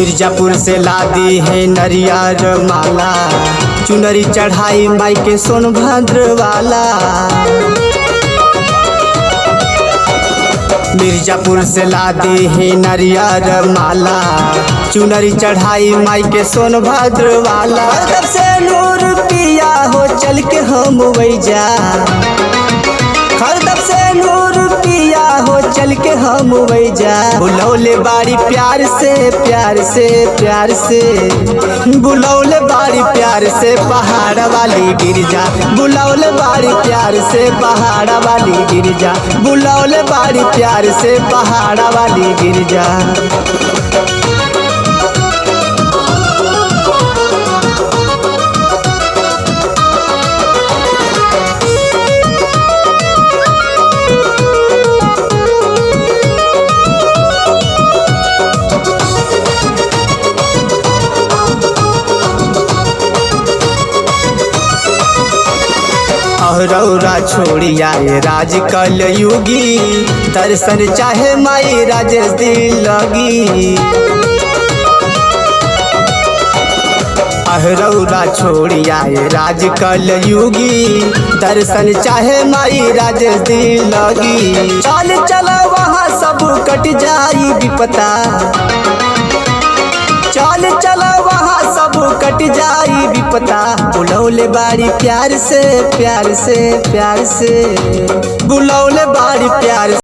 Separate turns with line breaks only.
मिर्जापुर से लादी है नरियर माला, चुनरी चढ़ाई माई के सोनभद्र वाला। मिर्जापुर से लादी है नरियर माला, चुनरी चढ़ाई माई के सोनभद्र वाला। तब से नूर पिया हो चल के हम वैजा, खरदब से नूर पिया हो चल के हम वैजा। बुलौले बाड़ी प्यार से प्यार से प्यार से, बुलौले बाड़ी प्यार से पहाड़ वाली गिरजा। बुलौले बाड़ी प्यार से पहाड़ वाली गिरजा, बुलौले बाड़ी प्यार से पहाड़ वाली गिरजा। रौरा छोड़िया राज कल युगी, दर्शन चाहे माई राजेश दिल लगी। रौरा छोड़िया राज कल युगी, दर्शन चाहे माई राजेश दिल लगी। चल चल वहाँ सब कट जाई विपता, चल चल वहाँ सब कट जाई विपता। बुलौले बाड़ी प्यार से प्यार से प्यार से, बुलौले बाड़ी प्यार से।